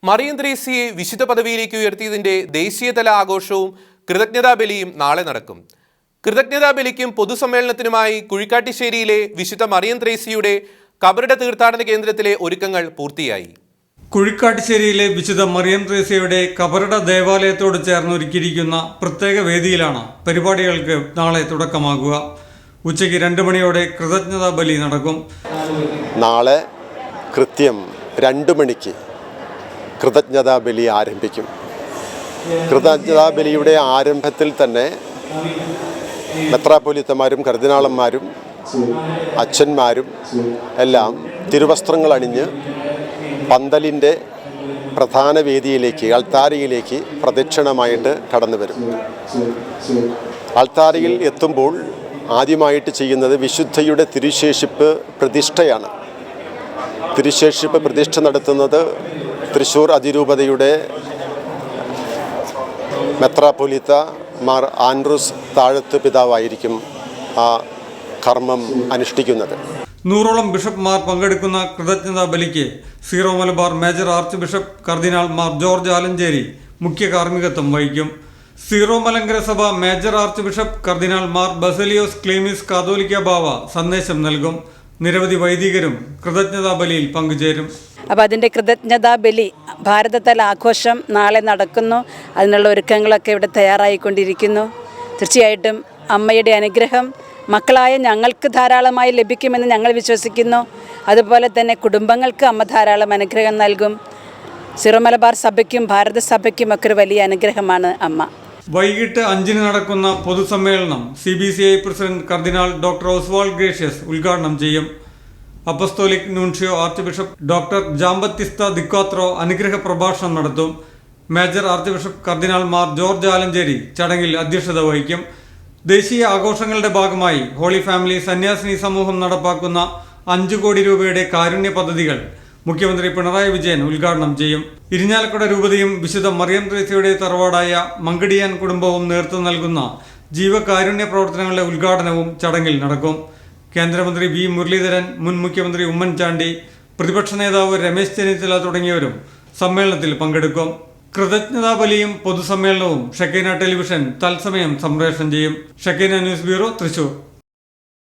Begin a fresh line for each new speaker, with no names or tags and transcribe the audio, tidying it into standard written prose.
മറിയം ത്രേസ്യയെ വിശുദ്ധ പദവിയിലേക്ക് ഉയർത്തിയതിന്റെ ദേശീയതല ആഘോഷവും കൃതജ്ഞതാ ബലിയും നാളെ നടക്കും. കൃതജ്ഞതാ ബലിക്കും പൊതുസമ്മേളനത്തിനുമായി കുഴിക്കാട്ടിശ്ശേരിയിലെ വിശുദ്ധ മറിയം ത്രേസ്യയുടെ കബറിട തീർത്ഥാടന കേന്ദ്രത്തിലെ ഒരുക്കങ്ങൾ പൂർത്തിയായി.
കുഴിക്കാട്ടിശ്ശേരിയിലെ വിശുദ്ധ മറിയം ത്രേസ്യയുടെ കബറിട ദേവാലയത്തോട് ചേർന്ന് ഒരുക്കിയിരിക്കുന്ന പ്രത്യേക വേദിയിലാണ് പരിപാടികൾക്ക് നാളെ തുടക്കമാകുക. ഉച്ചയ്ക്ക് 2 മണിയോടെ കൃതജ്ഞതാ ബലി നടക്കും.
നാളെ കൃത്യം 2 മണിക്ക് കൃതജ്ഞതാ ബലി ആരംഭിക്കും. കൃതജ്ഞതാ ബലിയുടെ ആരംഭത്തിൽ തന്നെ മെത്രാപ്പൊലീത്തമാരും കർദിനാളന്മാരും അച്ഛന്മാരും എല്ലാം തിരുവസ്ത്രങ്ങൾ അണിഞ്ഞ് പന്തലിൻ്റെ പ്രധാന വേദിയിലേക്ക് അൾത്താരയിലേക്ക് പ്രദക്ഷിണമായിട്ട് കടന്നു വരും. അൾത്താരയിൽ എത്തുമ്പോൾ ആദ്യമായിട്ട് ചെയ്യുന്നത് വിശുദ്ധയുടെ തിരുശേഷിപ്പ് പ്രതിഷ്ഠയാണ്. തിരുശേഷിപ്പ് പ്രതിഷ്ഠ നടത്തുന്നത് തൃശ്ശൂർ അതിരൂപതയുടെ മെത്രാപ്പൊലീത്ത മാർ ആൻഡ്രൂസ് താഴത്ത് പിതാവായിരിക്കും ആ കർമ്മം അനുഷ്ഠിക്കുന്നത്.
100ഓളം ബിഷപ്പ്മാർ പങ്കെടുക്കുന്ന കൃതജ്ഞതാ ബലിക്ക് Syro Malabar major archbishop കർദിനാൾ മാർ ജോർജ് ആലഞ്ചേരി മുഖ്യ കാർമ്മികത്വം വഹിക്കും. സീറോ മലങ്കര സഭ മേജർ ആർച്ച് ബിഷപ്പ് കർദിനാൾ മാർ ബസേലിയോസ് ക്ലീമീസ് കാതോലിക്ക ബാവ സന്ദേശം നൽകും. നിരവധി വൈദികരും കൃതജ്ഞതാ ബലിയിൽ പങ്കുചേരും.
അപ്പോൾ അതിൻ്റെ കൃതജ്ഞതാ ബലി ഭാരതതല ആഘോഷം നാളെ നടക്കുന്നു. അതിനുള്ള ഒരുക്കങ്ങളൊക്കെ ഇവിടെ തയ്യാറായിക്കൊണ്ടിരിക്കുന്നു. തീർച്ചയായിട്ടും അമ്മയുടെ അനുഗ്രഹം മക്കളായ ഞങ്ങൾക്ക് ധാരാളമായി ലഭിക്കുമെന്ന് ഞങ്ങൾ വിശ്വസിക്കുന്നു. അതുപോലെ തന്നെ കുടുംബങ്ങൾക്ക് അമ്മ ധാരാളം അനുഗ്രഹം നൽകും. സീറോ മലബാർ സഭയ്ക്കും ഭാരത സഭയ്ക്കും ഒക്കെ ഒരു വലിയ അനുഗ്രഹമാണ് അമ്മ.
വൈകിട്ട് 5-ന് നടക്കുന്ന പൊതുസമ്മേളനം CBCI പ്രസിഡന്റ് കർദിനാൾ ഡോക്ടർ ഓസ്വാൾഡ് ഗ്രേഷ്യസ് ഉദ്ഘാടനം ചെയ്യും. അപ്പസ്തോലിക് നൂൻഷ്യോ ആർച്ച് ബിഷപ്പ് ഡോക്ടർ ജാംബത്തിസ്ത ദിക്വാത്രോ അനുഗ്രഹ പ്രഭാഷണം നടത്തും. മേജർ ആർച്ച് ബിഷപ്പ് കർദിനാൾ മാർ ജോർജ് ആലഞ്ചേരി ചടങ്ങിൽ അധ്യക്ഷത വഹിക്കും. ദേശീയ ആഘോഷങ്ങളുടെ ഭാഗമായി ഹോളി ഫാമിലി സന്യാസിനി സമൂഹം നടപ്പാക്കുന്ന 5 കോടി രൂപയുടെ കാരുണ്യ പദ്ധതികൾ മുഖ്യമന്ത്രി പിണറായി വിജയൻ ഉദ്ഘാടനം ചെയ്യും. ഇരിഞ്ഞാലക്കുട രൂപതയും വിശുദ്ധ മറിയം ത്രേസ്യയുടെ തറവാടായ മങ്കടിയാൻ കുടുംബവും നേതൃത്വം നൽകുന്ന ജീവകാരുണ്യ പ്രവർത്തനങ്ങളുടെ ഉദ്ഘാടനവും ചടങ്ങിൽ നടക്കും. കേന്ദ്രമന്ത്രി V മുരളീധരൻ, മുൻ മുഖ്യമന്ത്രി ഉമ്മൻചാണ്ടി, പ്രതിപക്ഷ നേതാവ് രമേശ് ചെന്നിത്തല തുടങ്ങിയവരും സമ്മേളനത്തിൽ പങ്കെടുക്കും. കൃതജ്ഞതാ ബലിയും പൊതുസമ്മേളനവും ഷെക്കൈന ടെലിവിഷൻ തത്സമയം സംപ്രേഷണം ചെയ്യും. Shekinah news bureau, Thrissur.